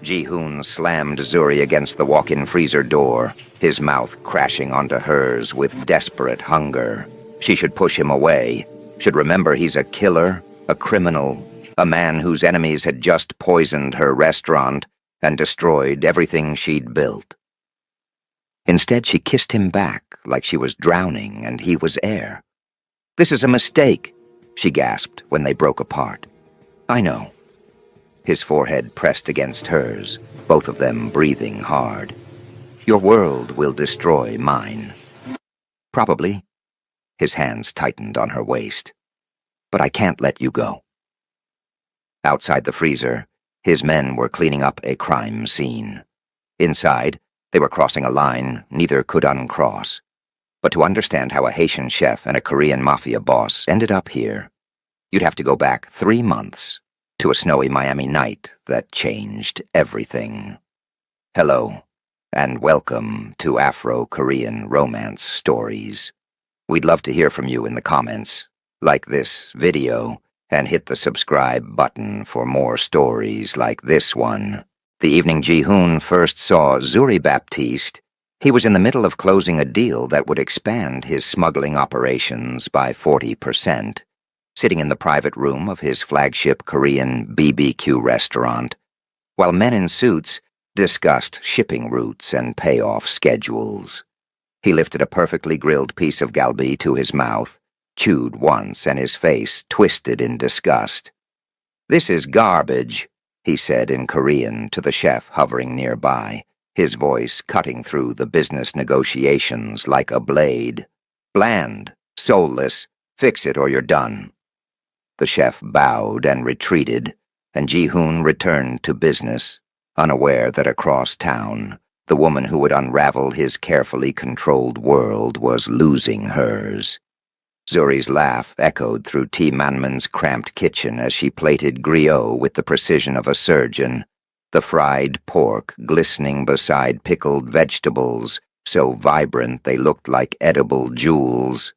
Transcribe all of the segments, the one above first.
Ji-hoon slammed Zuri against the walk-in freezer door, his mouth crashing onto hers with desperate hunger. She should push him away, should remember he's a killer, a criminal, a man whose enemies had just poisoned her restaurant and destroyed everything she'd built. Instead, she kissed him back like she was drowning and he was air. "This is a mistake," she gasped when they broke apart. "I know." His forehead pressed against hers, both of them breathing hard. "Your world will destroy mine." "Probably." His hands tightened on her waist. "But I can't let you go." Outside the freezer, his men were cleaning up a crime scene. Inside, they were crossing a line neither could uncross. But to understand how a Haitian chef and a Korean Mafia boss ended up here, you'd have to go back 3 months to a snowy Miami night that changed everything. Hello, and welcome to Afro-Korean Romance Stories. We'd love to hear from you in the comments. Like this video, and hit the subscribe button for more stories like this one. The evening Ji-hoon first saw Zuri Baptiste, he was in the middle of closing a deal that would expand his smuggling operations by 40%, sitting in the private room of his flagship Korean BBQ restaurant, while men in suits discussed shipping routes and payoff schedules. He lifted a perfectly grilled piece of galbi to his mouth, chewed once, and his face twisted in disgust. "This is garbage," he said in Korean to the chef hovering nearby, his voice cutting through the business negotiations like a blade. "Bland, soulless, fix it or you're done." The chef bowed and retreated, and Ji-hoon returned to business, unaware that across town, the woman who would unravel his carefully controlled world was losing hers. Zuri's laugh echoed through T. Manman's cramped kitchen as she plated griot with the precision of a surgeon, the fried pork glistening beside pickled vegetables, so vibrant they looked like edible jewels.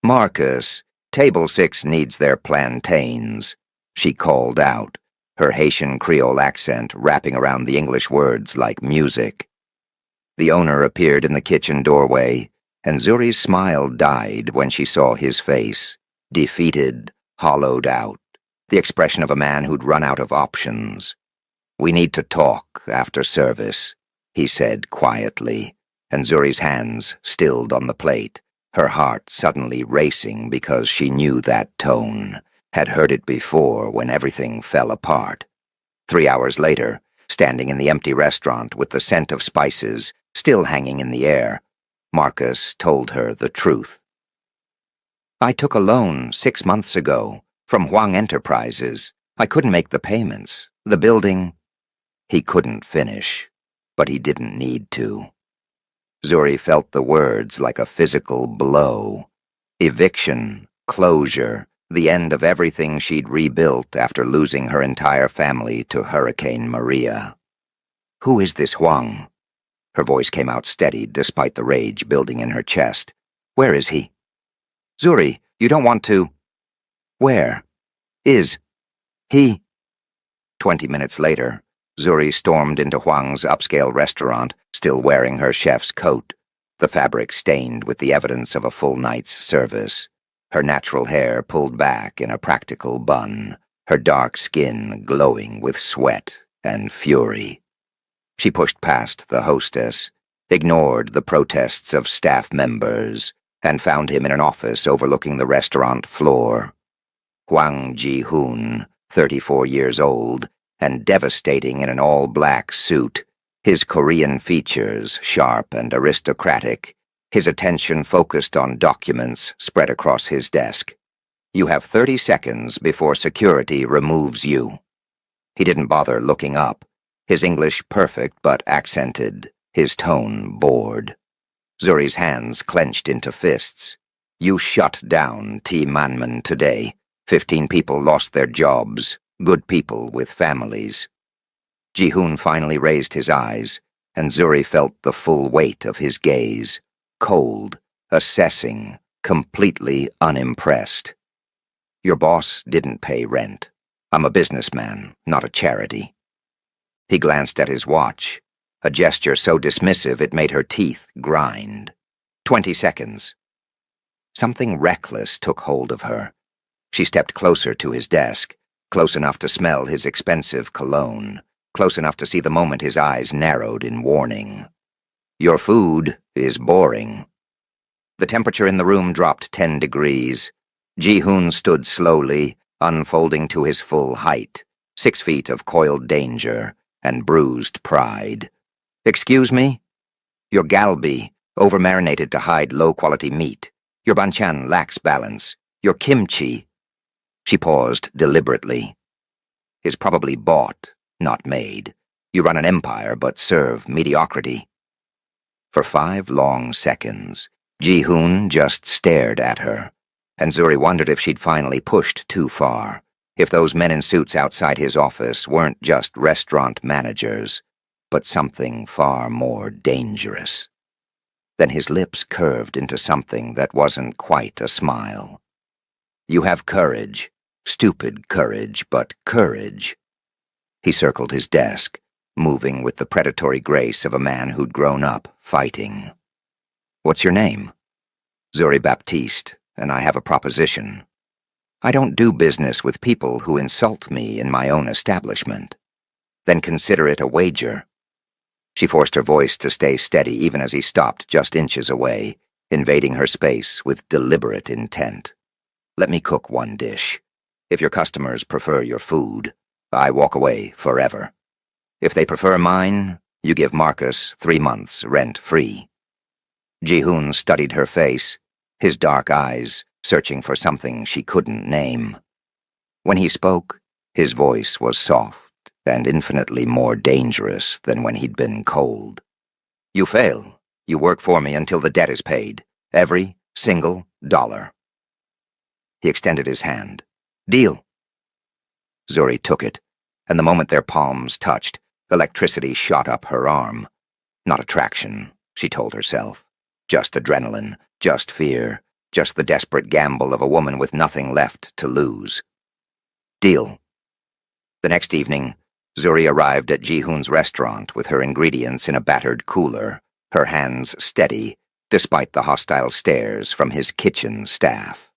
"Marcus, Table 6 needs their plantains," she called out, her Haitian Creole accent wrapping around the English words like music. The owner appeared in the kitchen doorway, and Zuri's smile died when she saw his face, defeated, hollowed out, the expression of a man who'd run out of options. "We need to talk after service," he said quietly, and Zuri's hands stilled on the plate, her heart suddenly racing because she knew that tone, had heard it before when everything fell apart. 3 hours later, standing in the empty restaurant with the scent of spices still hanging in the air, Marcus told her the truth. "I took a loan 6 months ago from Huang Enterprises. I couldn't make the payments. The building—" He couldn't finish, but he didn't need to. Zuri felt the words like a physical blow. Eviction, closure, the end of everything she'd rebuilt after losing her entire family to Hurricane Maria. "Who is this Huang?" Her voice came out steady despite the rage building in her chest. "Where is he?" "Zuri, you don't want to—" "Where is he?" 20 minutes later, Zuri stormed into Huang's upscale restaurant, still wearing her chef's coat, the fabric stained with the evidence of a full night's service, her natural hair pulled back in a practical bun, her dark skin glowing with sweat and fury. She pushed past the hostess, ignored the protests of staff members, and found him in an office overlooking the restaurant floor. Huang Ji-hoon, 34 years old, and devastating in an all-black suit, his Korean features sharp and aristocratic, his attention focused on documents spread across his desk. "You have 30 seconds before security removes you." He didn't bother looking up, his English perfect but accented, his tone bored. Zuri's hands clenched into fists. "You shut down T. Manman today. 15 people lost their jobs, good people with families." Ji-hoon finally raised his eyes, and Zuri felt the full weight of his gaze, cold, assessing, completely unimpressed. "Your boss didn't pay rent. I'm a businessman, not a charity." He glanced at his watch, a gesture so dismissive it made her teeth grind. 20 seconds. Something reckless took hold of her. She stepped closer to his desk, close enough to smell his expensive cologne, close enough to see the moment his eyes narrowed in warning. "Your food is boring." The temperature in the room dropped 10 degrees. Ji-hoon stood slowly, unfolding to his full height, 6 feet of coiled danger and bruised pride. "Excuse me? Your galbi, over-marinated to hide low-quality meat. Your banchan lacks balance. Your kimchi—" She paused deliberately. "Is probably bought, not made. You run an empire but serve mediocrity." For 5 long seconds, Ji-hoon just stared at her, and Zuri wondered if she'd finally pushed too far, if those men in suits outside his office weren't just restaurant managers, but something far more dangerous. Then his lips curved into something that wasn't quite a smile. "You have courage. Stupid courage, but courage." He circled his desk, moving with the predatory grace of a man who'd grown up fighting. "What's your name?" "Zuri Baptiste, and I have a proposition. I don't do business with people who insult me in my own establishment." "Then consider it a wager." She forced her voice to stay steady even as he stopped just inches away, invading her space with deliberate intent. "Let me cook one dish. If your customers prefer your food, I walk away forever. If they prefer mine, you give Marcus 3 months rent-free." Ji-hoon studied her face, his dark eyes searching for something she couldn't name. When he spoke, his voice was soft and infinitely more dangerous than when he'd been cold. "You fail. You work for me until the debt is paid. Every single dollar." He extended his hand. "Deal." Zuri took it, and the moment their palms touched, electricity shot up her arm. Not attraction, she told herself. Just adrenaline, just fear, just the desperate gamble of a woman with nothing left to lose. "Deal." The next evening, Zuri arrived at Ji-hoon's restaurant with her ingredients in a battered cooler, her hands steady, despite the hostile stares from his kitchen staff.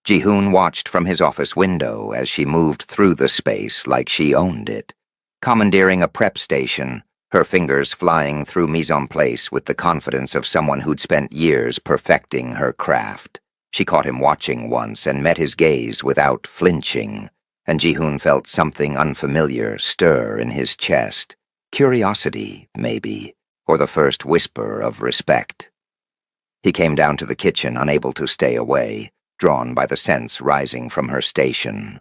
Ji-hoon watched from his office window as she moved through the space like she owned it, commandeering a prep station, her fingers flying through mise en place with the confidence of someone who'd spent years perfecting her craft. She caught him watching once and met his gaze without flinching, and Ji-hoon felt something unfamiliar stir in his chest. Curiosity, maybe, or the first whisper of respect. He came down to the kitchen, unable to stay away, drawn by the scents rising from her station.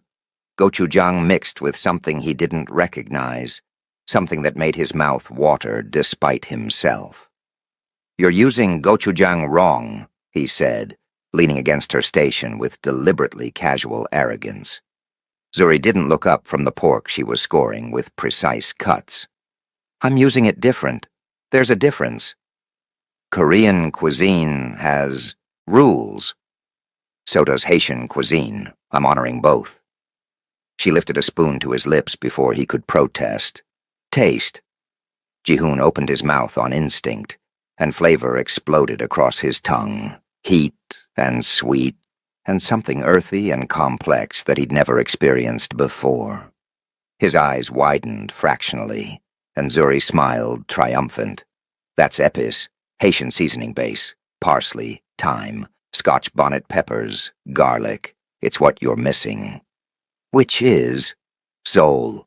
Gochujang mixed with something he didn't recognize, something that made his mouth water despite himself. "You're using gochujang wrong," he said, leaning against her station with deliberately casual arrogance. Zuri didn't look up from the pork she was scoring with precise cuts. "I'm using it different. There's a difference. Korean cuisine has rules. So does Haitian cuisine. I'm honoring both." She lifted a spoon to his lips before he could protest. "Taste." Ji-hoon opened his mouth on instinct, and flavor exploded across his tongue. Heat and sweet, and something earthy and complex that he'd never experienced before. His eyes widened fractionally, and Zuri smiled triumphant. "That's epis, Haitian seasoning base, parsley, thyme, Scotch bonnet peppers, garlic. It's what you're missing." "Which is?" "Soul."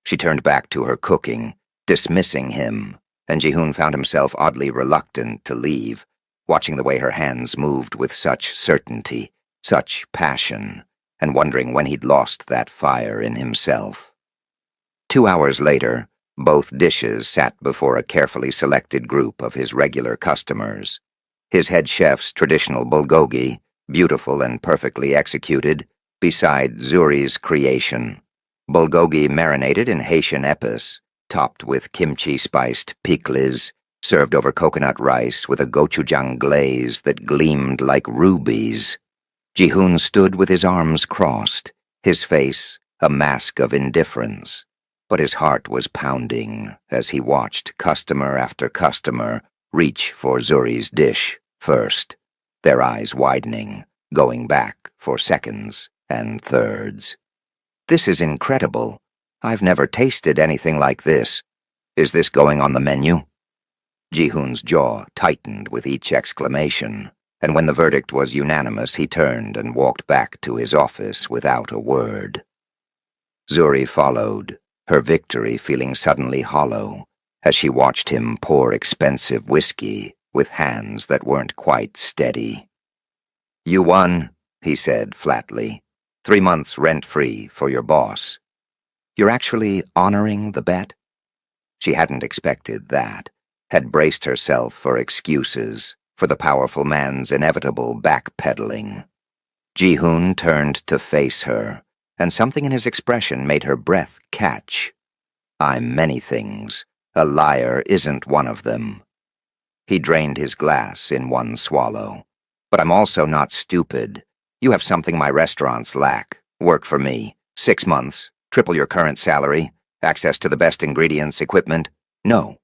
She turned back to her cooking, dismissing him, and Ji-hoon found himself oddly reluctant to leave, watching the way her hands moved with such certainty, such passion, and wondering when he'd lost that fire in himself. 2 hours later, both dishes sat before a carefully selected group of his regular customers. His head chef's traditional bulgogi, beautiful and perfectly executed, beside Zuri's creation. Bulgogi marinated in Haitian epis, topped with kimchi-spiced pickles, served over coconut rice with a gochujang glaze that gleamed like rubies. Ji-hoon stood with his arms crossed, his face a mask of indifference. But his heart was pounding as he watched customer after customer reach for Zuri's dish first, their eyes widening, going back for seconds and thirds. "This is incredible. I've never tasted anything like this. Is this going on the menu?" Ji-hoon's jaw tightened with each exclamation, and when the verdict was unanimous, he turned and walked back to his office without a word. Zuri followed, her victory feeling suddenly hollow as she watched him pour expensive whiskey with hands that weren't quite steady. "You won," he said flatly. 3 months rent-free for your boss. You're actually honoring the bet?" She hadn't expected that, had braced herself for excuses, for the powerful man's inevitable backpedaling. Ji-hoon turned to face her, and something in his expression made her breath catch. "I'm many things. A liar isn't one of them." He drained his glass in one swallow. "But I'm also not stupid. You have something my restaurants lack. Work for me. 6 months. Triple your current salary. Access to the best ingredients, equipment. No."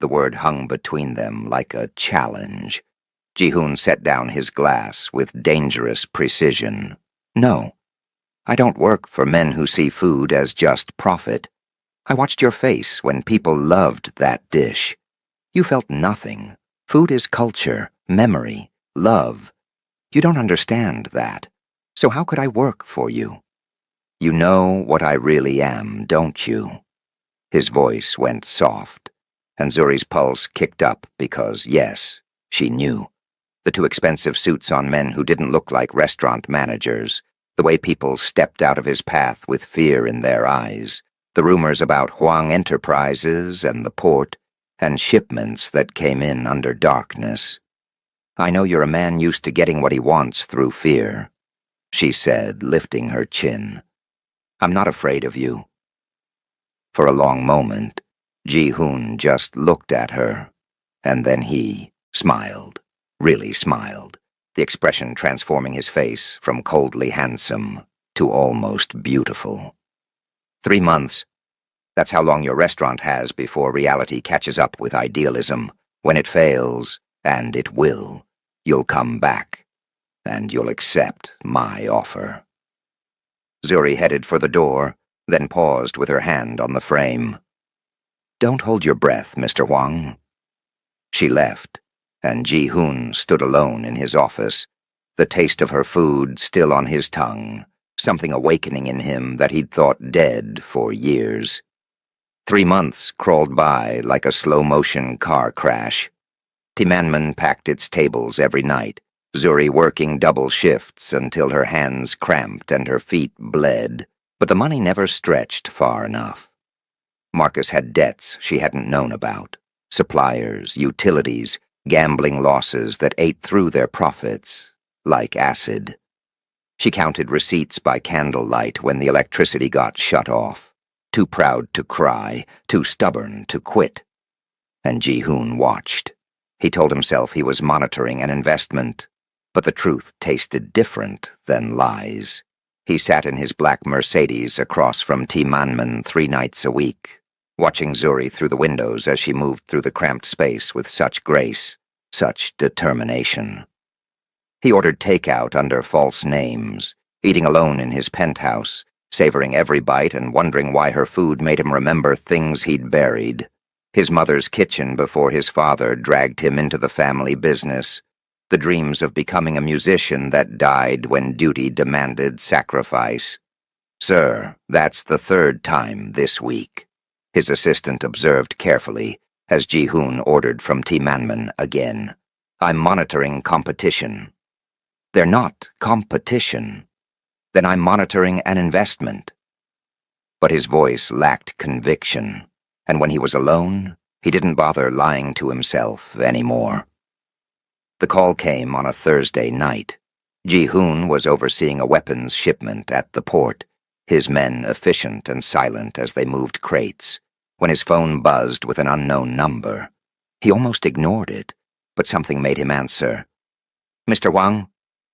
The word hung between them like a challenge. Ji-hoon set down his glass with dangerous precision. "No. I don't work for men who see food as just profit. I watched your face when people loved that dish. You felt nothing. Food is culture, memory, love. You don't understand that. So how could I work for you? You know what I really am, don't you?" His voice went soft, and Zuri's pulse kicked up because, yes, she knew. The too expensive suits on men who didn't look like restaurant managers, the way people stepped out of his path with fear in their eyes, the rumors about Huang Enterprises and the port, and shipments that came in under darkness. "I know you're a man used to getting what he wants through fear," she said, lifting her chin. "I'm not afraid of you." For a long moment, Ji-hoon just looked at her, and then he smiled, really smiled, the expression transforming his face from coldly handsome to almost beautiful. 3 months. That's how long your restaurant has before reality catches up with idealism. When it fails, and it will, you'll come back, and you'll accept my offer." Zuri headed for the door, then paused with her hand on the frame. "Don't hold your breath, Mr. Huang." She left, and Ji-hoon stood alone in his office, the taste of her food still on his tongue, something awakening in him that he'd thought dead for years. 3 months crawled by like a slow-motion car crash. Timanmen packed its tables every night, Zuri working double shifts until her hands cramped and her feet bled, but the money never stretched far enough. Marcus had debts she hadn't known about, suppliers, utilities, gambling losses that ate through their profits, like acid. She counted receipts by candlelight when the electricity got shut off, too proud to cry, too stubborn to quit. And Ji-hoon watched. He told himself he was monitoring an investment, but the truth tasted different than lies. He sat in his black Mercedes across from Timanmen 3 nights a week, watching Zuri through the windows as she moved through the cramped space with such grace, such determination. He ordered takeout under false names, eating alone in his penthouse, savoring every bite and wondering why her food made him remember things he'd buried. His mother's kitchen before his father dragged him into the family business, the dreams of becoming a musician that died when duty demanded sacrifice. "Sir, that's the 3rd time this week," his assistant observed carefully as Ji-hoon ordered from Timanmen again. "I'm monitoring competition." "They're not competition. Then I'm monitoring an investment." But his voice lacked conviction, and when he was alone, he didn't bother lying to himself anymore. The call came on a Thursday night. Ji-hoon was overseeing a weapons shipment at the port, his men efficient and silent as they moved crates, when his phone buzzed with an unknown number. He almost ignored it, but something made him answer. "Mr. Huang?"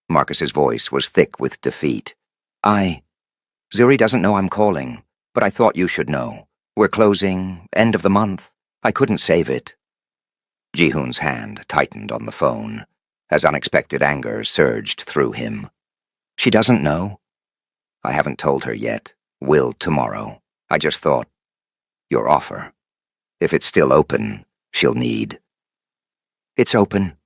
Marcus's voice was thick with defeat. Zuri doesn't know I'm calling, but I thought you should know. We're closing, end of the month. I couldn't save it. Ji-hoon's hand tightened on the phone, as unexpected anger surged through him. She doesn't know? I haven't told her yet. Will tomorrow. I just thought, your offer. If it's still open, she'll need. It's open.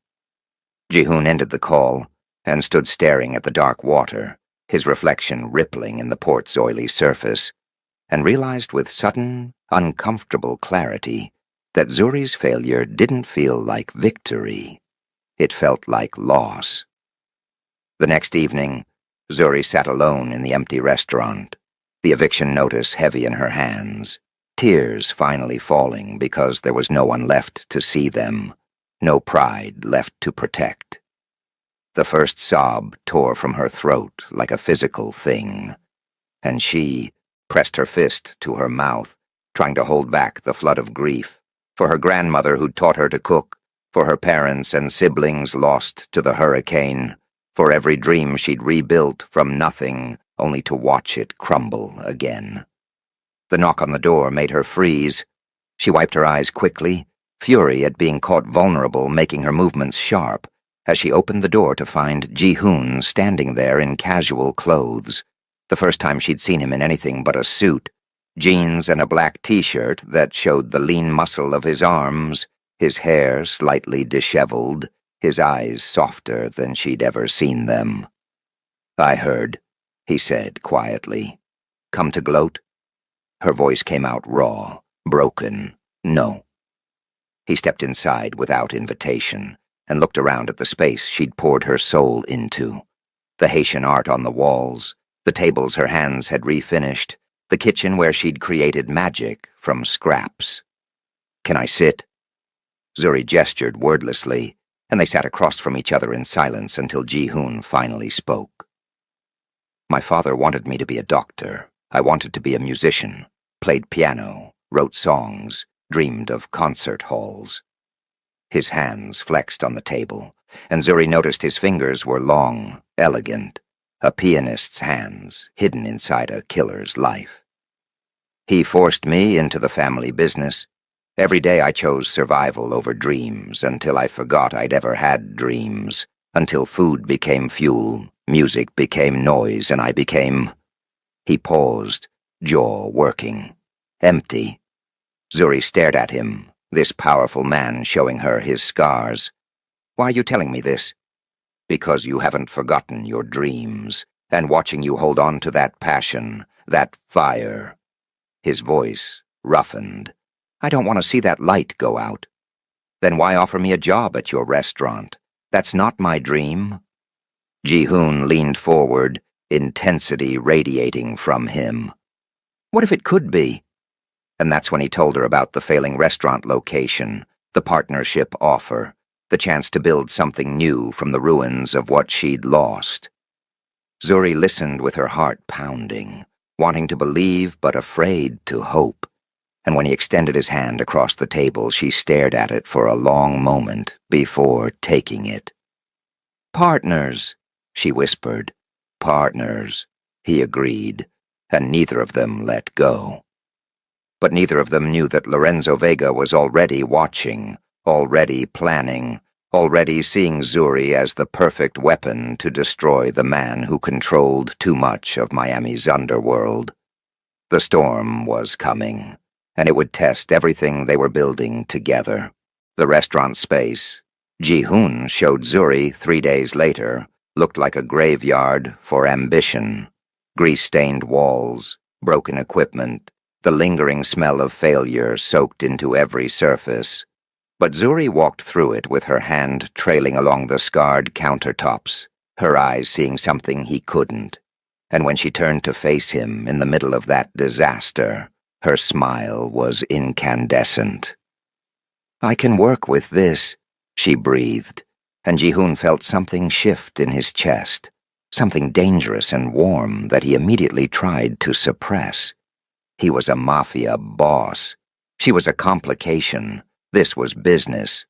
Ji-hoon ended the call and stood staring at the dark water, his reflection rippling in the port's oily surface, and realized with sudden, uncomfortable clarity that Zuri's failure didn't feel like victory. It felt like loss. The next evening, Zuri sat alone in the empty restaurant, the eviction notice heavy in her hands, tears finally falling because there was no one left to see them, no pride left to protect. The first sob tore from her throat like a physical thing, and she pressed her fist to her mouth, trying to hold back the flood of grief, for her grandmother who'd taught her to cook, for her parents and siblings lost to the hurricane, for every dream she'd rebuilt from nothing only to watch it crumble again. The knock on the door made her freeze. She wiped her eyes quickly, fury at being caught vulnerable making her movements sharp, as she opened the door to find Ji-hoon standing there in casual clothes, the first time she'd seen him in anything but a suit, jeans and a black t-shirt that showed the lean muscle of his arms, his hair slightly disheveled, his eyes softer than she'd ever seen them. I heard, he said quietly. Come to gloat? Her voice came out raw, broken. No. He stepped inside without invitation and looked around at the space she'd poured her soul into. The Haitian art on the walls, the tables her hands had refinished, the kitchen where she'd created magic from scraps. Can I sit? Zuri gestured wordlessly, and they sat across from each other in silence until Ji-hoon finally spoke. My father wanted me to be a doctor. I wanted to be a musician, played piano, wrote songs, dreamed of concert halls. His hands flexed on the table, and Zuri noticed his fingers were long, elegant, a pianist's hands hidden inside a killer's life. He forced me into the family business. Every day I chose survival over dreams until I forgot I'd ever had dreams, until food became fuel, music became noise, and I became... He paused, jaw working, empty. Zuri stared at him, this powerful man showing her his scars. Why are you telling me this? Because you haven't forgotten your dreams, and watching you hold on to that passion, that fire. His voice roughened. I don't want to see that light go out. Then why offer me a job at your restaurant? That's not my dream. Ji-hoon leaned forward, intensity radiating from him. What if it could be? And that's when he told her about the failing restaurant location, the partnership offer, the chance to build something new from the ruins of what she'd lost. Zuri listened with her heart pounding, wanting to believe but afraid to hope. And when he extended his hand across the table, she stared at it for a long moment before taking it. Partners, she whispered. Partners, he agreed, and neither of them let go. But neither of them knew that Lorenzo Vega was already watching, already planning, already seeing Zuri as the perfect weapon to destroy the man who controlled too much of Miami's underworld. The storm was coming, and it would test everything they were building together. The restaurant space, Ji-hoon showed Zuri 3 days later, looked like a graveyard for ambition. Grease-stained walls, broken equipment, the lingering smell of failure soaked into every surface. But Zuri walked through it with her hand trailing along the scarred countertops, her eyes seeing something he couldn't. And when she turned to face him in the middle of that disaster, her smile was incandescent. I can work with this, she breathed, and Ji-hoon felt something shift in his chest, something dangerous and warm that he immediately tried to suppress. He was a Mafia boss. She was a complication. This was business.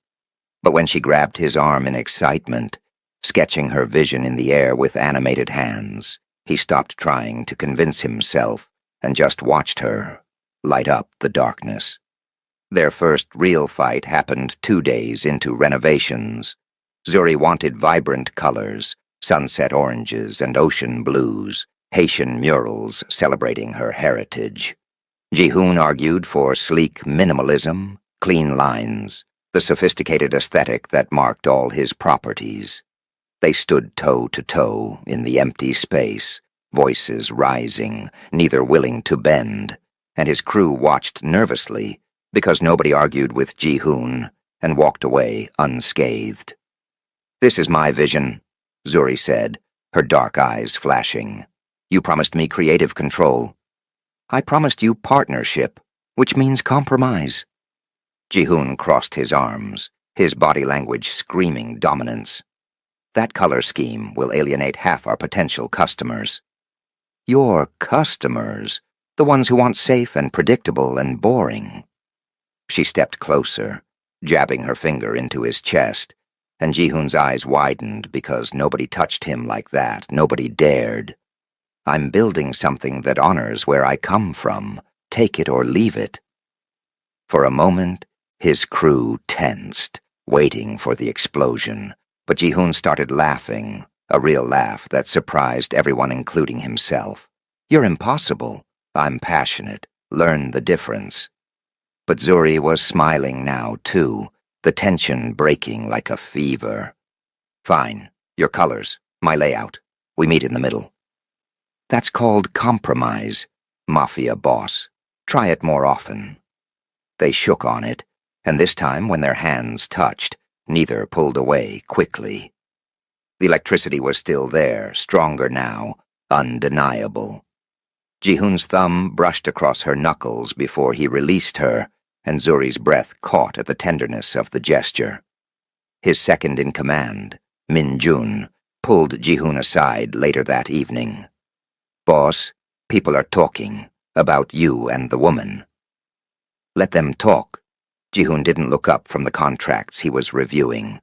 But when she grabbed his arm in excitement, sketching her vision in the air with animated hands, he stopped trying to convince himself and just watched her, light up the darkness. Their first real fight happened 2 days into renovations. Zuri wanted vibrant colors, sunset oranges and ocean blues, Haitian murals celebrating her heritage. Ji-hoon argued for sleek minimalism, clean lines, the sophisticated aesthetic that marked all his properties. They stood toe to toe in the empty space, voices rising, neither willing to bend, and his crew watched nervously because nobody argued with Ji-hoon and walked away unscathed. "This is my vision," Zuri said, her dark eyes flashing. "You promised me creative control. I promised you partnership, which means compromise." Ji-hoon crossed his arms, his body language screaming dominance. "That color scheme will alienate half our potential customers." "Your customers? The ones who want safe and predictable and boring." She stepped closer, jabbing her finger into his chest, and Ji-hoon's eyes widened because nobody touched him like that, nobody dared. "I'm building something that honors where I come from. Take it or leave it." For a moment, his crew tensed, waiting for the explosion, but Ji-hoon started laughing, a real laugh that surprised everyone including himself. "You're impossible. I'm passionate. Learn the difference." But Zuri was smiling now, too, the tension breaking like a fever. "Fine. Your colors, my layout. We meet in the middle." "That's called compromise, Mafia boss. Try it more often." They shook on it, and this time when their hands touched, neither pulled away quickly. The electricity was still there, stronger now, undeniable. Ji-hoon's thumb brushed across her knuckles before he released her, and Zuri's breath caught at the tenderness of the gesture. His second-in-command, Min-jun, pulled Ji-hoon aside later that evening. "Boss, people are talking about you and the woman." "Let them talk." Ji-hoon didn't look up from the contracts he was reviewing.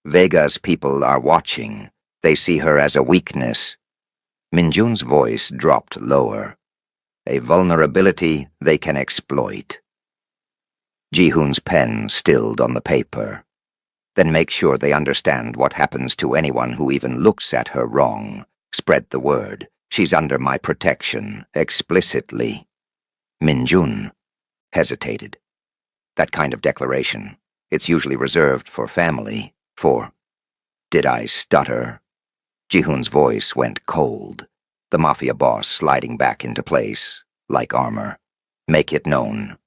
"Vega's people are watching. They see her as a weakness." Min-jun's voice dropped lower. "A vulnerability they can exploit." Ji-hoon's pen stilled on the paper. "Then make sure they understand what happens to anyone who even looks at her wrong. Spread the word. She's under my protection, explicitly." Min-jun hesitated. "That kind of declaration, it's usually reserved for family, for—" "Did I stutter?" Ji-hoon's voice went cold, the Mafia boss sliding back into place, like armor. "Make it known."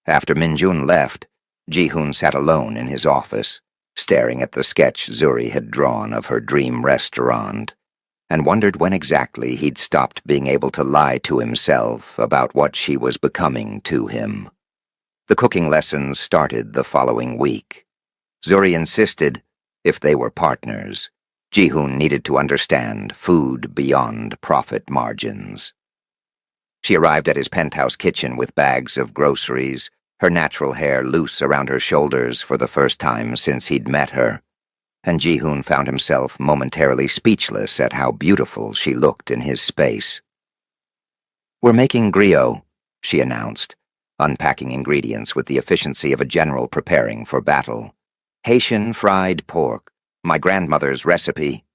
After Min-jun left, Ji-hoon sat alone in his office, staring at the sketch Zuri had drawn of her dream restaurant, and wondered when exactly he'd stopped being able to lie to himself about what she was becoming to him. The cooking lessons started the following week. Zuri insisted, if they were partners, Ji-hoon needed to understand food beyond profit margins. She arrived at his penthouse kitchen with bags of groceries, her natural hair loose around her shoulders for the first time since he'd met her, and Ji-hoon found himself momentarily speechless at how beautiful she looked in his space. "We're making griot," she announced, unpacking ingredients with the efficiency of a general preparing for battle. "Haitian fried pork, my grandmother's recipe."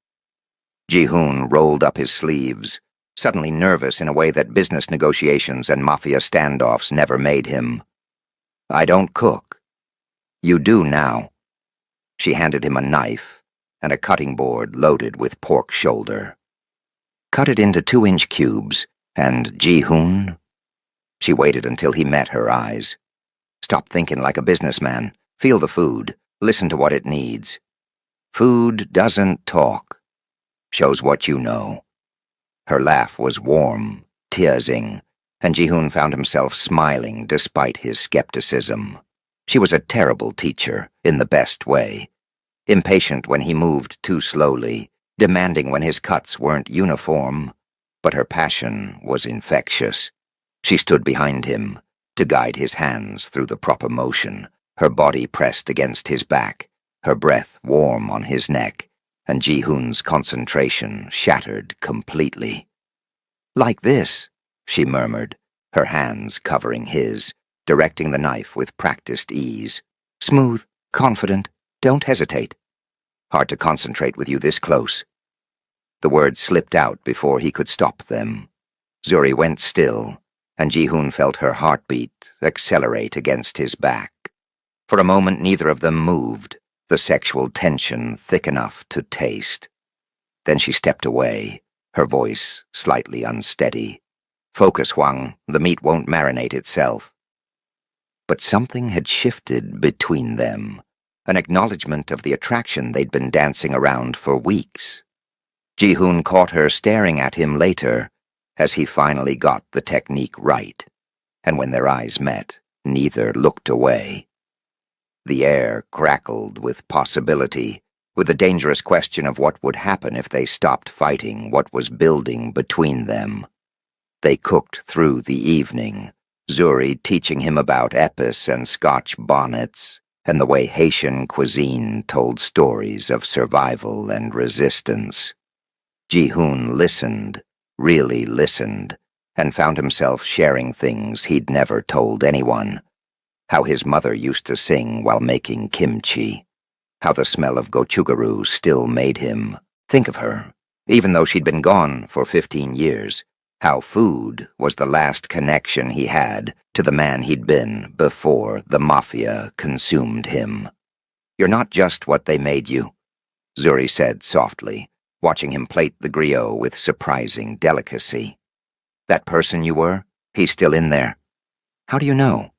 Ji-hoon rolled up his sleeves, suddenly nervous in a way that business negotiations and Mafia standoffs never made him. "I don't cook." "You do now." She handed him a knife and a cutting board loaded with pork shoulder. "Cut it into 2-inch cubes, and Ji-hoon?" She waited until he met her eyes. "Stop thinking like a businessman. Feel the food. Listen to what it needs." "Food doesn't talk. Shows what you know." Her laugh was warm, teasing, and Ji-hoon found himself smiling despite his skepticism. She was a terrible teacher, in the best way. Impatient when he moved too slowly, demanding when his cuts weren't uniform, but her passion was infectious. She stood behind him, to guide his hands through the proper motion, her body pressed against his back, her breath warm on his neck, and Ji-hoon's concentration shattered completely. "Like this," she murmured, her hands covering his, directing the knife with practiced ease. Smooth, confident, don't hesitate. Hard to concentrate with you this close. The words slipped out before he could stop them. Zuri went still, and Ji-hoon felt her heartbeat accelerate against his back. For a moment neither of them moved, the sexual tension thick enough to taste. Then she stepped away, her voice slightly unsteady. Focus, Hwang, the meat won't marinate itself. But something had shifted between them, an acknowledgement of the attraction they'd been dancing around for weeks. Ji-hoon caught her staring at him later, as he finally got the technique right, and when their eyes met, neither looked away. The air crackled with possibility, with the dangerous question of what would happen if they stopped fighting what was building between them. They cooked through the evening, Zuri teaching him about epis and Scotch bonnets, and the way Haitian cuisine told stories of survival and resistance. Ji-hoon listened, really listened, and found himself sharing things he'd never told anyone. How his mother used to sing while making kimchi. How the smell of gochugaru still made him think of her, even though she'd been gone for 15 years. How food was the last connection he had to the man he'd been before the Mafia consumed him. You're not just what they made you, Zuri said softly, watching him plate the griot with surprising delicacy. That person you were, he's still in there. How do you know?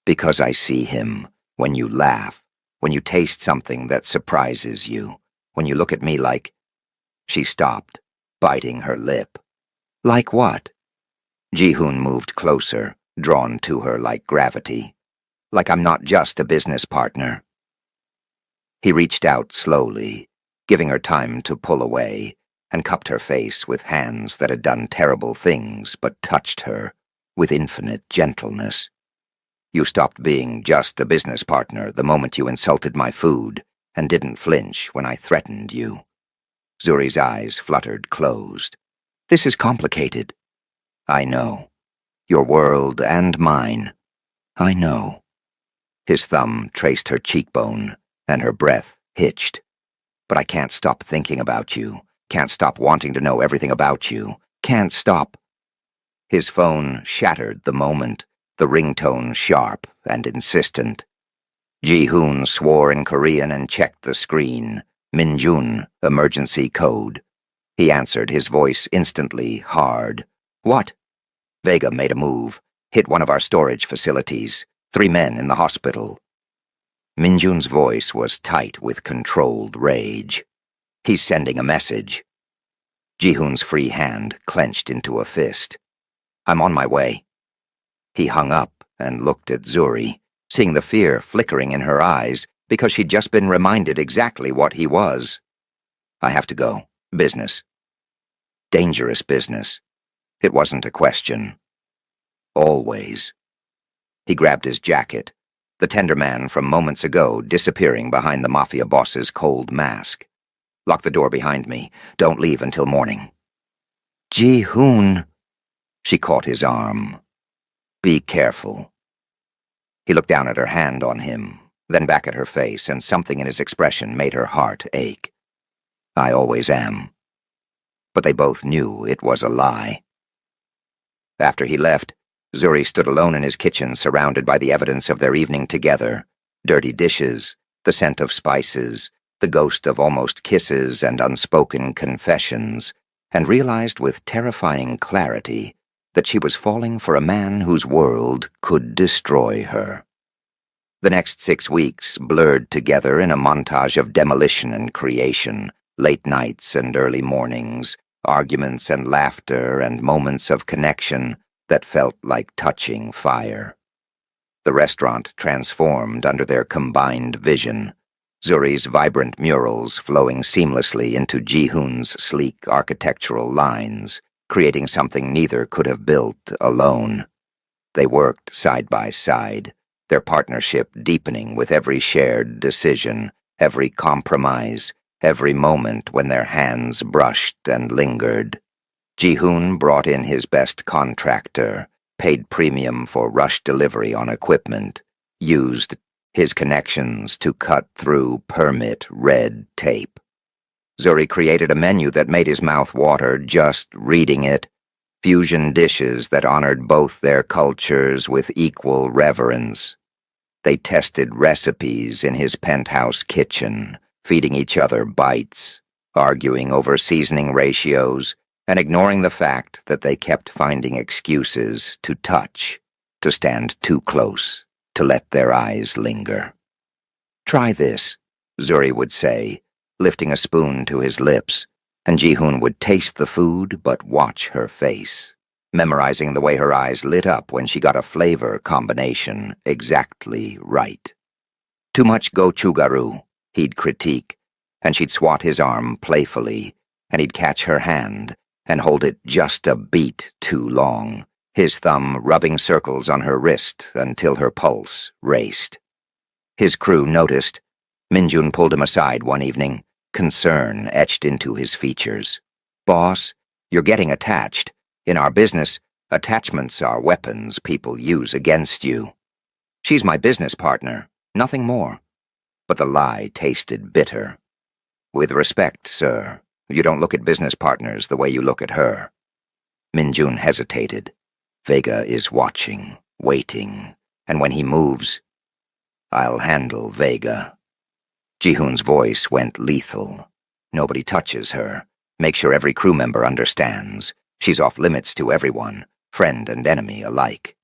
Because I see him when you laugh, when you taste something that surprises you, when you look at me like... She stopped, biting her lip. Like what? Ji-hoon moved closer, drawn to her like gravity. Like I'm not just a business partner. He reached out slowly, giving her time to pull away, and cupped her face with hands that had done terrible things but touched her with infinite gentleness. You stopped being just a business partner the moment you insulted my food and didn't flinch when I threatened you. Zuri's eyes fluttered closed. This is complicated. I know. Your world and mine. I know. His thumb traced her cheekbone, and her breath hitched. But I can't stop thinking about you. Can't stop wanting to know everything about you. Can't stop. His phone shattered the moment, the ringtone sharp and insistent. Ji-hoon swore in Korean and checked the screen. Minjun, emergency code. He answered, his voice instantly hard. What? Vega made a move, hit one of our storage facilities. 3 men in the hospital. Minjun's voice was tight with controlled rage. He's sending a message. Ji-hoon's free hand clenched into a fist. I'm on my way. He hung up and looked at Zuri, seeing the fear flickering in her eyes because she'd just been reminded exactly what he was. I have to go. Business. Dangerous business. It wasn't a question. Always. He grabbed his jacket, the tender man from moments ago disappearing behind the Mafia boss's cold mask. Lock the door behind me. Don't leave until morning. Ji-hoon. She caught his arm. Be careful. He looked down at her hand on him, then back at her face, and something in his expression made her heart ache. I always am. But they both knew it was a lie. After he left, Zuri stood alone in his kitchen surrounded by the evidence of their evening together. Dirty dishes, the scent of spices, the ghost of almost kisses and unspoken confessions, and realized with terrifying clarity that she was falling for a man whose world could destroy her. The next 6 weeks blurred together in a montage of demolition and creation, late nights and early mornings, arguments and laughter and moments of connection that felt like touching fire. The restaurant transformed under their combined vision, Zuri's vibrant murals flowing seamlessly into Ji-hoon's sleek architectural lines, creating something neither could have built alone. They worked side by side, their partnership deepening with every shared decision, every compromise, every moment when their hands brushed and lingered. Ji-hoon brought in his best contractor, paid premium for rush delivery on equipment, used his connections to cut through permit red tape. Zuri created a menu that made his mouth water just reading it, fusion dishes that honored both their cultures with equal reverence. They tested recipes in his penthouse kitchen, feeding each other bites, arguing over seasoning ratios, and ignoring the fact that they kept finding excuses to touch, to stand too close, to let their eyes linger. "Try this," Zuri would say, lifting a spoon to his lips, and Ji-hoon would taste the food but watch her face, memorizing the way her eyes lit up when she got a flavor combination exactly right. "Too much gochugaru," he'd critique, and she'd swat his arm playfully, and he'd catch her hand and hold it just a beat too long, his thumb rubbing circles on her wrist until her pulse raced. His crew noticed. Minjun pulled him aside one evening, concern etched into his features. "Boss, you're getting attached. In our business, attachments are weapons people use against you." "She's my business partner, nothing more." But the lie tasted bitter. "With respect, sir, you don't look at business partners the way you look at her." Minjun hesitated. "Vega is watching, waiting, and when he moves, I'll handle Vega." Ji-hoon's voice went lethal. "Nobody touches her. Make sure every crew member understands. She's off limits to everyone, friend and enemy alike."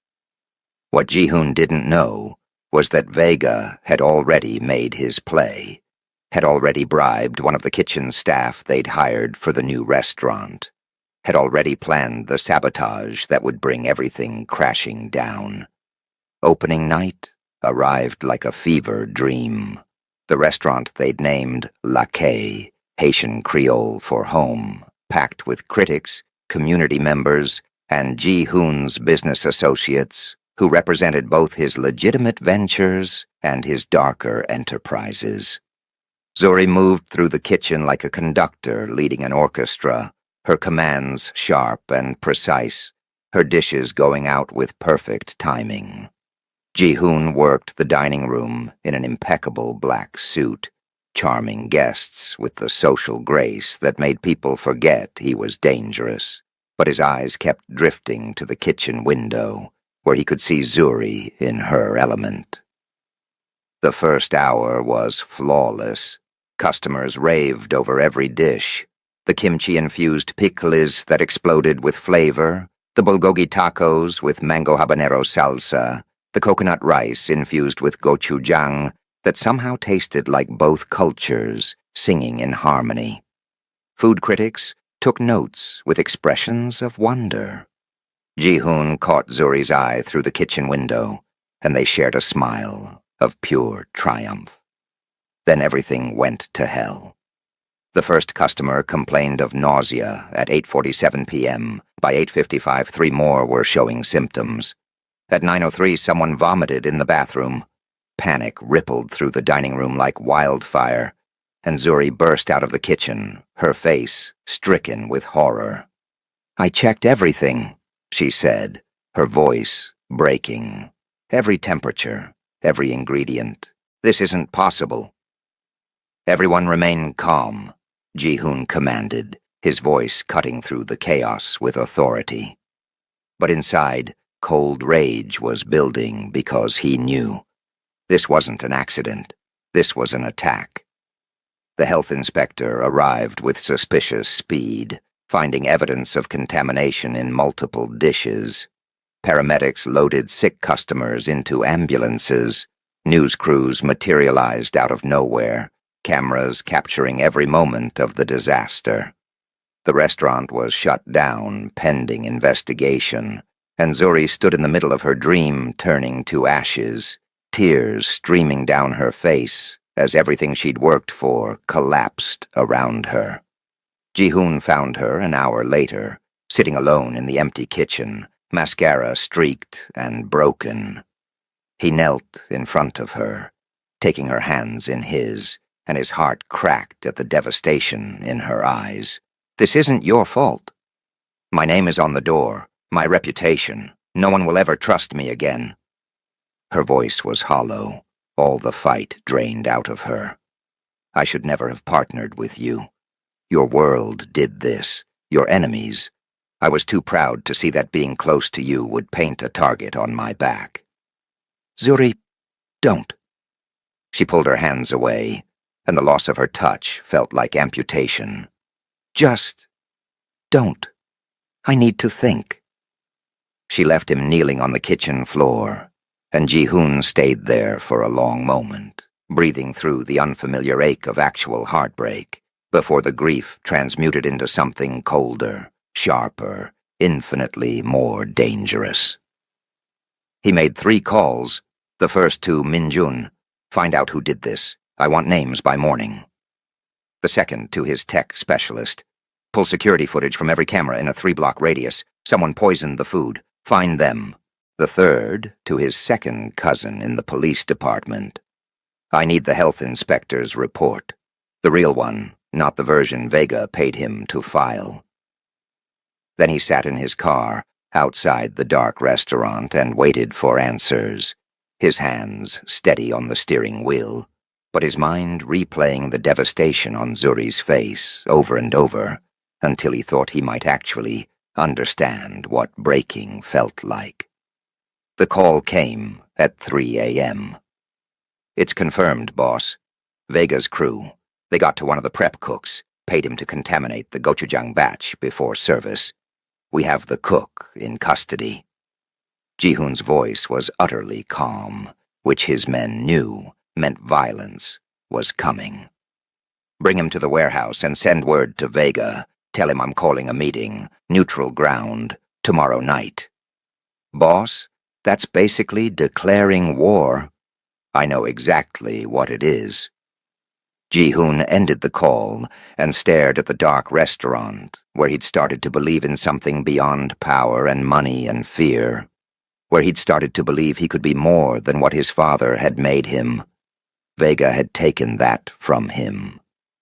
What Ji-hoon didn't know was that Vega had already made his play, had already bribed one of the kitchen staff they'd hired for the new restaurant, had already planned the sabotage that would bring everything crashing down. Opening night arrived like a fever dream. The restaurant they'd named La Quai, Haitian Creole for home, packed with critics, community members, and Ji-hoon's business associates, who represented both his legitimate ventures and his darker enterprises. Zuri moved through the kitchen like a conductor leading an orchestra, her commands sharp and precise, her dishes going out with perfect timing. Ji-hoon worked the dining room in an impeccable black suit, charming guests with the social grace that made people forget he was dangerous, but his eyes kept drifting to the kitchen window, where he could see Zuri in her element. The first hour was flawless. Customers raved over every dish. The kimchi-infused pickles that exploded with flavor, the bulgogi tacos with mango habanero salsa, the coconut rice infused with gochujang that somehow tasted like both cultures singing in harmony. Food critics took notes with expressions of wonder. Ji-hoon caught Zuri's eye through the kitchen window, and they shared a smile of pure triumph. Then everything went to hell. The first customer complained of nausea at 8:47 p.m. By 8:55, 3 more were showing symptoms. At 9:03, someone vomited in the bathroom. Panic rippled through the dining room like wildfire, and Zuri burst out of the kitchen, her face stricken with horror. "I checked everything," she said, her voice breaking. "Every temperature, every ingredient. This isn't possible." "Everyone remain calm," Ji-hoon commanded, his voice cutting through the chaos with authority. But inside, cold rage was building because he knew. This wasn't an accident. This was an attack. The health inspector arrived with suspicious speed, finding evidence of contamination in multiple dishes. Paramedics loaded sick customers into ambulances. News crews materialized out of nowhere, cameras capturing every moment of the disaster. The restaurant was shut down pending investigation, and Zuri stood in the middle of her dream turning to ashes, tears streaming down her face as everything she'd worked for collapsed around her. Ji-hoon found her an hour later, sitting alone in the empty kitchen, mascara streaked and broken. He knelt in front of her, taking her hands in his, and his heart cracked at the devastation in her eyes. "This isn't your fault. My name is on the door, my reputation. No one will ever trust me again." Her voice was hollow, all the fight drained out of her. "I should never have partnered with you. Your world did this. Your enemies. I was too proud to see that being close to you would paint a target on my back." "Zuri, don't." She pulled her hands away, and the loss of her touch felt like amputation. "Just don't. I need to think." She left him kneeling on the kitchen floor, and Ji-hoon stayed there for a long moment, breathing through the unfamiliar ache of actual heartbreak, before the grief transmuted into something colder, sharper, infinitely more dangerous. He made 3 calls, the first to Min-jun. "Find out who did this. I want names by morning." The second to his tech specialist. "Pull security footage from every camera in a 3-block radius. Someone poisoned the food. Find them." The third to his second cousin in the police department. "I need the health inspector's report. The real one, not the version Vega paid him to file." Then he sat in his car, outside the dark restaurant, and waited for answers, his hands steady on the steering wheel, but his mind replaying the devastation on Zuri's face over and over, until he thought he might actually understand what breaking felt like. The call came at 3 a.m. "It's confirmed, boss. Vega's crew. They got to one of the prep cooks, paid him to contaminate the gochujang batch before service. We have the cook in custody." Ji-hoon's voice was utterly calm, which his men knew meant violence was coming. "Bring him to the warehouse and send word to Vega. Tell him I'm calling a meeting, neutral ground, tomorrow night." "Boss, that's basically declaring war." "I know exactly what it is." Ji-hoon ended the call and stared at the dark restaurant, where he'd started to believe in something beyond power and money and fear, where he'd started to believe he could be more than what his father had made him. Vega had taken that from him,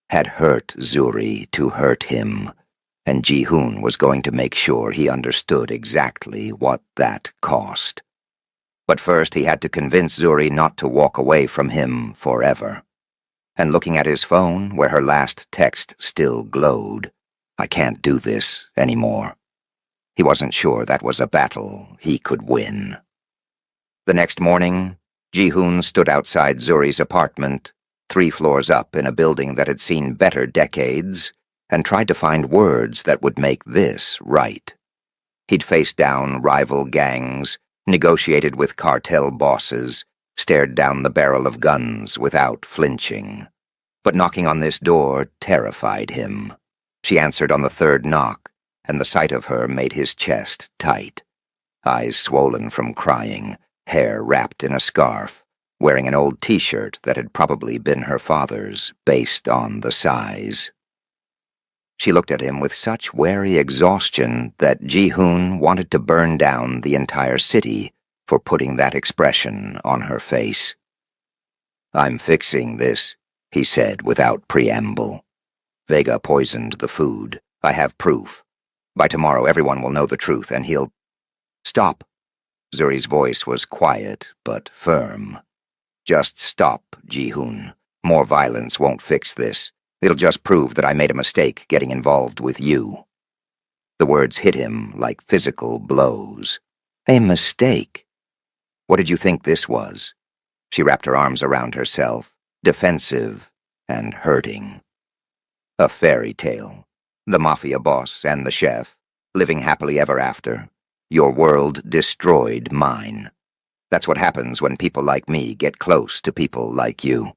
had hurt Zuri to hurt him, and Ji-hoon was going to make sure he understood exactly what that cost. But first he had to convince Zuri not to walk away from him forever. And looking at his phone, where her last text still glowed, "I can't do this anymore." He wasn't sure that was a battle he could win. The next morning, Ji-hoon stood outside Zuri's apartment, 3 floors up in a building that had seen better decades, and tried to find words that would make this right. He'd faced down rival gangs, negotiated with cartel bosses, stared down the barrel of guns without flinching. But knocking on this door terrified him. She answered on the 3rd knock, and the sight of her made his chest tight. Eyes swollen from crying, hair wrapped in a scarf, wearing an old t-shirt that had probably been her father's, based on the size. She looked at him with such wary exhaustion that Ji-hoon wanted to burn down the entire city for putting that expression on her face. "I'm fixing this," he said without preamble. "Vega poisoned the food. I have proof. By tomorrow everyone will know the truth and he'll—" "Stop." Zuri's voice was quiet but firm. "Just stop, Ji-hoon. More violence won't fix this. It'll just prove that I made a mistake getting involved with you." The words hit him like physical blows. A mistake? What did you think this was? She wrapped her arms around herself, defensive and hurting. A fairy tale. The Mafia boss and the chef, living happily ever after. Your world destroyed mine. That's what happens when people like me get close to people like you.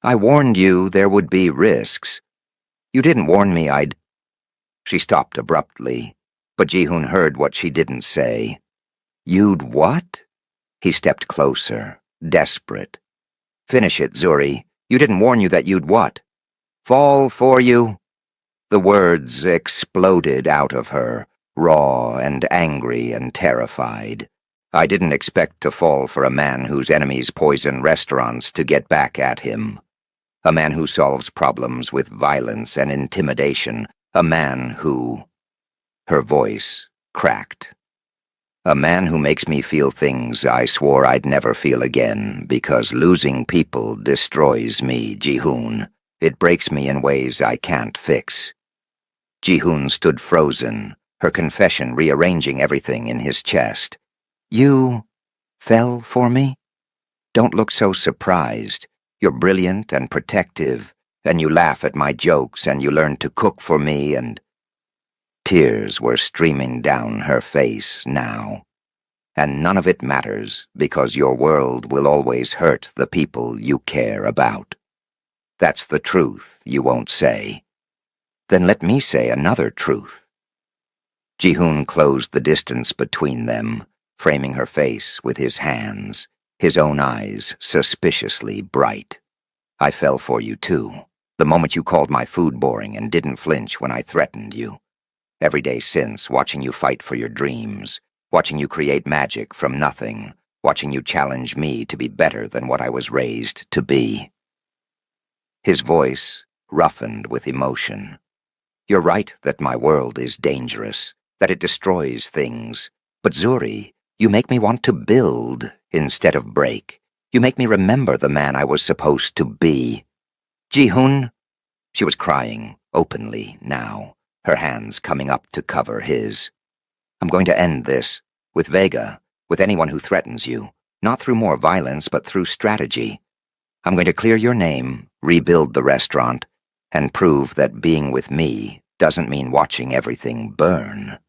I warned you there would be risks. You didn't warn me I'd... She stopped abruptly, but Ji-hoon heard what she didn't say. You'd what? He stepped closer, desperate. Finish it, Zuri. You didn't warn you that you'd what? Fall for you? The words exploded out of her, raw and angry and terrified. I didn't expect to fall for a man whose enemies poison restaurants to get back at him. A man who solves problems with violence and intimidation. A man who... Her voice cracked. A man who makes me feel things I swore I'd never feel again, because losing people destroys me, Ji-hoon. It breaks me in ways I can't fix. Ji-hoon stood frozen, her confession rearranging everything in his chest. You fell for me? Don't look so surprised. You're brilliant and protective, and you laugh at my jokes, and you learn to cook for me, and... Tears were streaming down her face now. And none of it matters, because your world will always hurt the people you care about. That's the truth you won't say. Then let me say another truth. Ji-hoon closed the distance between them, framing her face with his hands, his own eyes suspiciously bright. I fell for you too, the moment you called my food boring and didn't flinch when I threatened you. Every day since, watching you fight for your dreams, watching you create magic from nothing, watching you challenge me to be better than what I was raised to be. His voice roughened with emotion. You're right that my world is dangerous, that it destroys things. But Zuri, you make me want to build instead of break. You make me remember the man I was supposed to be. Ji-hoon? She was crying, openly now, her hands coming up to cover his. I'm going to end this, with Vega, with anyone who threatens you, not through more violence, but through strategy. I'm going to clear your name, rebuild the restaurant, and prove that being with me doesn't mean watching everything burn.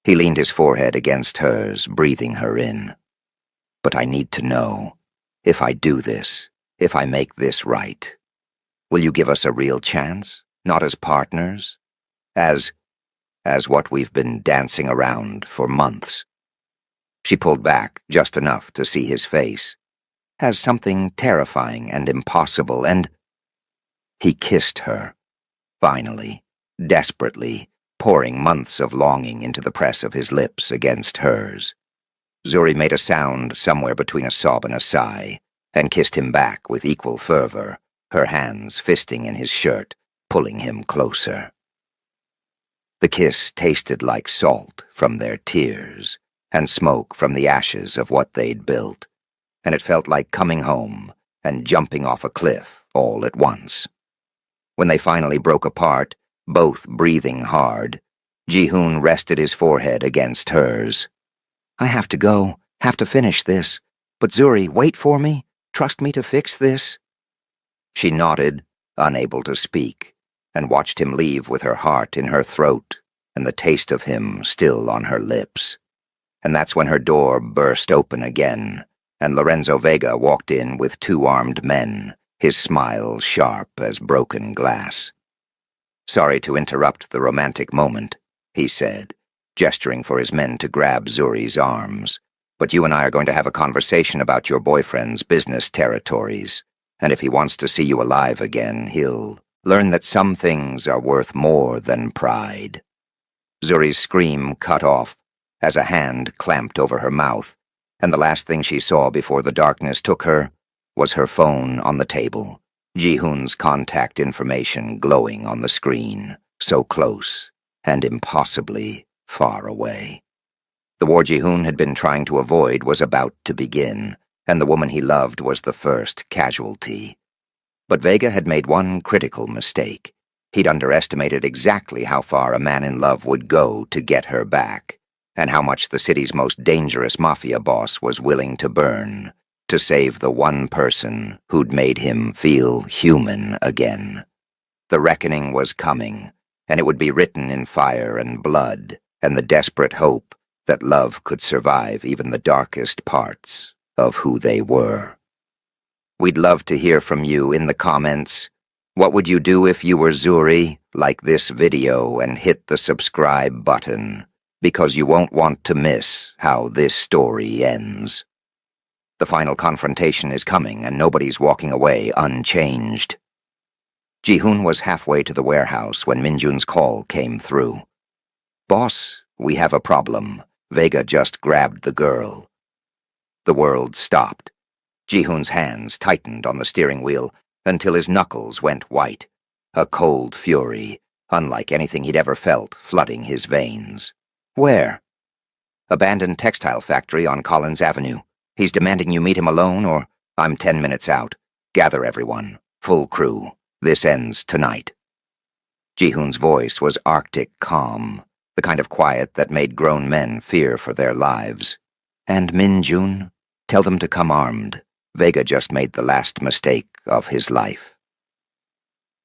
He leaned his forehead against hers, breathing her in. But I need to know, if I do this, if I make this right, will you give us a real chance, not as partners, as what we've been dancing around for months? She pulled back just enough to see his face, as something terrifying and impossible, and he kissed her, finally, desperately, pouring months of longing into the press of his lips against hers. Zuri made a sound somewhere between a sob and a sigh, and kissed him back with equal fervor, her hands fisting in his shirt, pulling him closer. The kiss tasted like salt from their tears, and smoke from the ashes of what they'd built, and it felt like coming home and jumping off a cliff all at once. When they finally broke apart, both breathing hard, Ji-hoon rested his forehead against hers. I have to go, have to finish this. But Zuri, wait for me. Trust me to fix this. She nodded, unable to speak, and watched him leave with her heart in her throat and the taste of him still on her lips. And that's when her door burst open again, and Lorenzo Vega walked in with 2 armed men, his smile sharp as broken glass. Sorry to interrupt the romantic moment, he said, gesturing for his men to grab Zuri's arms. But you and I are going to have a conversation about your boyfriend's business territories, and if he wants to see you alive again, he'll learn that some things are worth more than pride. Zuri's scream cut off as a hand clamped over her mouth, and the last thing she saw before the darkness took her was her phone on the table, Ji-hoon's contact information glowing on the screen, so close and impossibly far away. The war Ji-hoon had been trying to avoid was about to begin, and the woman he loved was the first casualty. But Vega had made one critical mistake. He'd underestimated exactly how far a man in love would go to get her back, and how much the city's most dangerous Mafia boss was willing to burn to save the one person who'd made him feel human again. The reckoning was coming, and it would be written in fire and blood, and the desperate hope that love could survive even the darkest parts of who they were. We'd love to hear from you in the comments. What would you do if you were Zuri? Like this video and hit the subscribe button, because you won't want to miss how this story ends. The final confrontation is coming, and nobody's walking away unchanged. Ji-hoon was halfway to the warehouse when Minjun's call came through. Boss, we have a problem. Vega just grabbed the girl. The world stopped. Ji-hoon's hands tightened on the steering wheel until his knuckles went white, a cold fury, unlike anything he'd ever felt, flooding his veins. Where? Abandoned textile factory on Collins Avenue. He's demanding you meet him alone or I'm 10 minutes out. Gather everyone. Full crew. This ends tonight." Ji-hoon's voice was arctic calm, the kind of quiet that made grown men fear for their lives. "And Min-jun, tell them to come armed. Vega just made the last mistake of his life."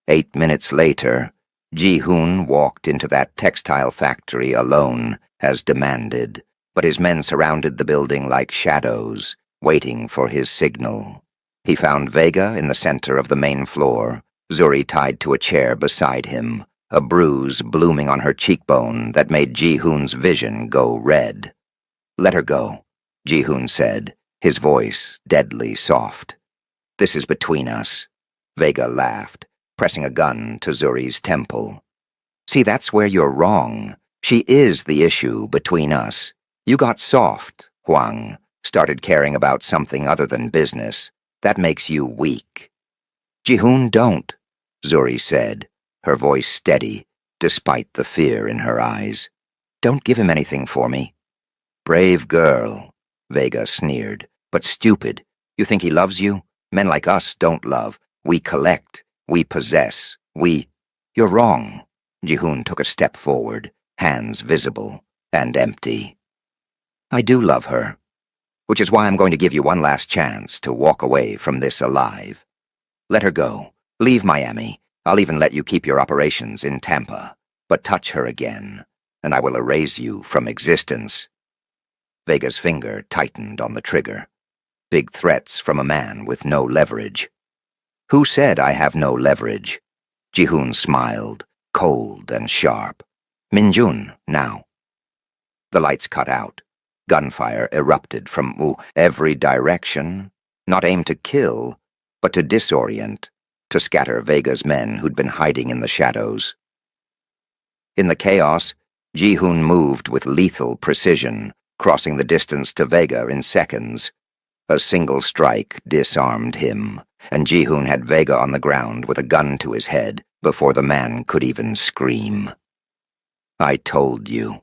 8 minutes later, Ji-hoon walked into that textile factory alone, as demanded, but his men surrounded the building like shadows, waiting for his signal. He found Vega in the center of the main floor, Zuri tied to a chair beside him, a bruise blooming on her cheekbone that made Ji-hoon's vision go red. "Let her go," Ji-hoon said, his voice deadly soft. "This is between us." Vega laughed, pressing a gun to Zuri's temple. "See, that's where you're wrong. She is the issue between us. You got soft, Huang, started caring about something other than business. That makes you weak." "Ji-hoon, don't," Zuri said, her voice steady, despite the fear in her eyes. "Don't give him anything for me." "Brave girl," Vega sneered, "but stupid. You think he loves you? Men like us don't love. We collect. We possess. You're wrong." Ji-hoon took a step forward, hands visible and empty. "I do love her, which is why I'm going to give you one last chance to walk away from this alive. Let her go. Leave Miami. I'll even let you keep your operations in Tampa. But touch her again, and I will erase you from existence." Vega's finger tightened on the trigger. Big threats from a man with no leverage. "Who said I have no leverage?" Ji-hoon smiled, cold and sharp. "Min-jun, now." The lights cut out. Gunfire erupted from every direction, not aimed to kill, but to disorient, to scatter Vega's men who'd been hiding in the shadows. In the chaos, Ji-hoon moved with lethal precision, crossing the distance to Vega in seconds. A single strike disarmed him, and Ji-hoon had Vega on the ground with a gun to his head before the man could even scream. "I told you,"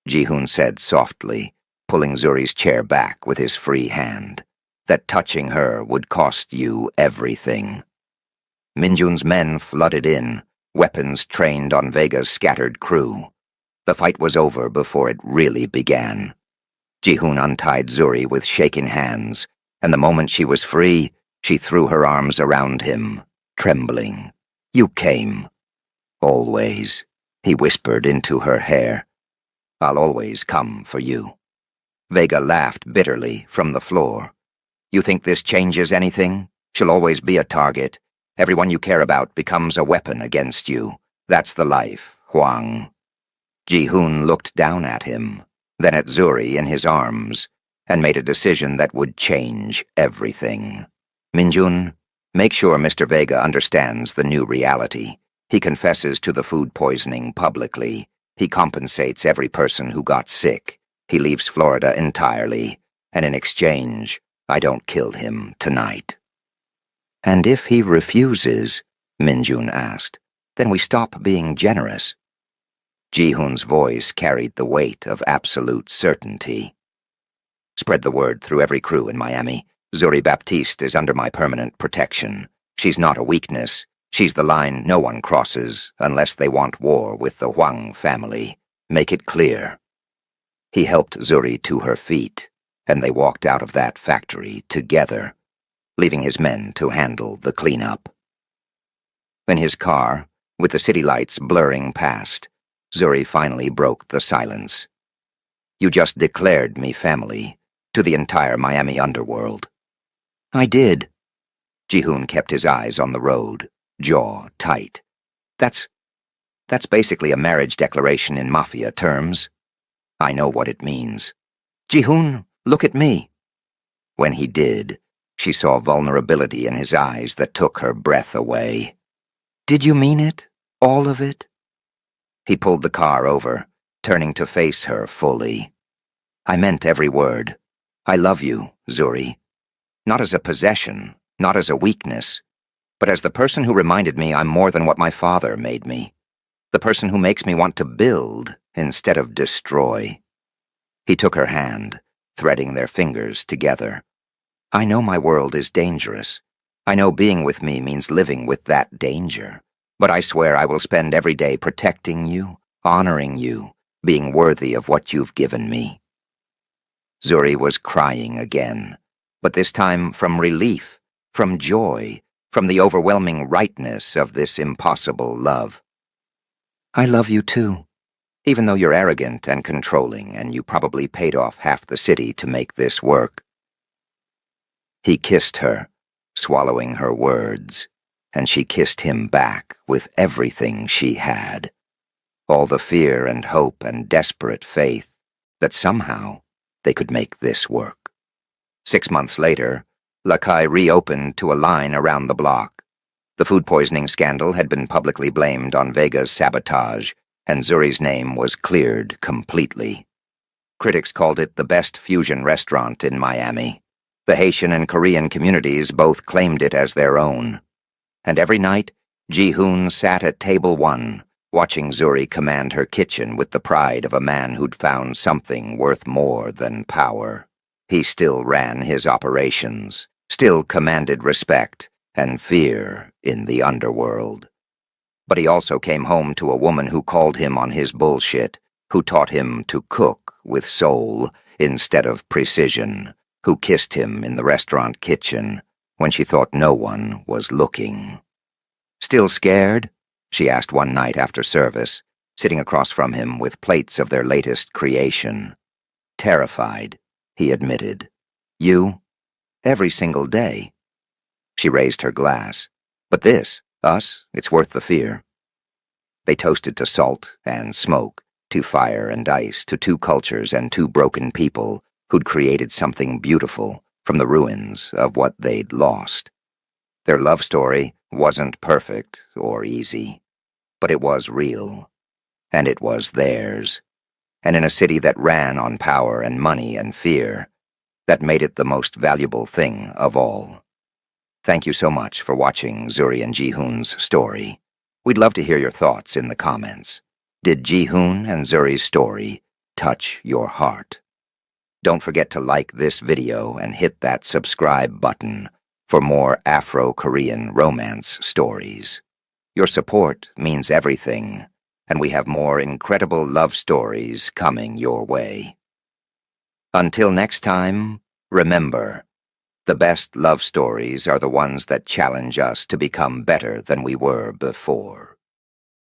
Ji-hoon said softly, pulling Zuri's chair back with his free hand, "that touching her would cost you everything." Min-jun's men flooded in, weapons trained on Vega's scattered crew. The fight was over before it really began. Ji-hoon untied Zuri with shaking hands, and the moment she was free, she threw her arms around him, trembling. "You came." "Always," he whispered into her hair. "I'll always come for you." Vega laughed bitterly from the floor. "You think this changes anything? She'll always be a target. Everyone you care about becomes a weapon against you. That's the life, Huang." Ji-hoon looked down at him, then at Zuri in his arms, and made a decision that would change everything. "Min-jun, make sure Mr. Vega understands the new reality. He confesses to the food poisoning publicly. He compensates every person who got sick. He leaves Florida entirely, and in exchange, I don't kill him tonight." "And if he refuses," Min-jun asked, "then we stop being generous." Ji-hoon's voice carried the weight of absolute certainty. "Spread the word through every crew in Miami. Zuri Baptiste is under my permanent protection. She's not a weakness. She's the line no one crosses unless they want war with the Huang family. Make it clear." He helped Zuri to her feet, and they walked out of that factory together, leaving his men to handle the cleanup. In his car, with the city lights blurring past, Zuri finally broke the silence. "You just declared me family to the entire Miami underworld." "I did." Ji-hoon kept his eyes on the road, jaw tight. That's basically a marriage declaration in Mafia terms." "I know what it means." "Ji-hoon, look at me." When he did, she saw vulnerability in his eyes that took her breath away. "Did you mean it? All of it?" He pulled the car over, turning to face her fully. "I meant every word. I love you, Zuri. Not as a possession, not as a weakness, but as the person who reminded me I'm more than what my father made me. The person who makes me want to build instead of destroy." He took her hand, threading their fingers together. I know my world is dangerous. I know being with me means living with that danger. But I swear I will spend every day protecting you, honoring you, being worthy of what you've given me. Zuri was crying again, but this time from relief, from joy, from the overwhelming rightness of this impossible love. I love you too, even though you're arrogant and controlling and you probably paid off half the city to make this work. He kissed her, swallowing her words, and she kissed him back with everything she had. All the fear and hope and desperate faith that somehow they could make this work. 6 months later, Lakai reopened to a line around the block. The food poisoning scandal had been publicly blamed on Vega's sabotage, and Zuri's name was cleared completely. Critics called it the best fusion restaurant in Miami. The Haitian and Korean communities both claimed it as their own. And every night, Ji-hoon sat at table 1, watching Zuri command her kitchen with the pride of a man who'd found something worth more than power. He still ran his operations, still commanded respect and fear in the underworld. But he also came home to a woman who called him on his bullshit, who taught him to cook with soul instead of precision, who kissed him in the restaurant kitchen when she thought no one was looking. Still scared? She asked one night after service, sitting across from him with plates of their latest creation. Terrified, he admitted. You? Every single day. She raised her glass. But this, us, it's worth the fear. They toasted to salt and smoke, to fire and ice, to 2 cultures and 2 broken people who'd created something beautiful from the ruins of what they'd lost. Their love story wasn't perfect or easy, but it was real, and it was theirs. And in a city that ran on power and money and fear, that made it the most valuable thing of all. Thank you so much for watching Zuri and Ji-hoon's story. We'd love to hear your thoughts in the comments. Did Ji-hoon and Zuri's story touch your heart? Don't forget to like this video and hit that subscribe button for more Afro-Korean romance stories. Your support means everything, and we have more incredible love stories coming your way. Until next time, remember, the best love stories are the ones that challenge us to become better than we were before.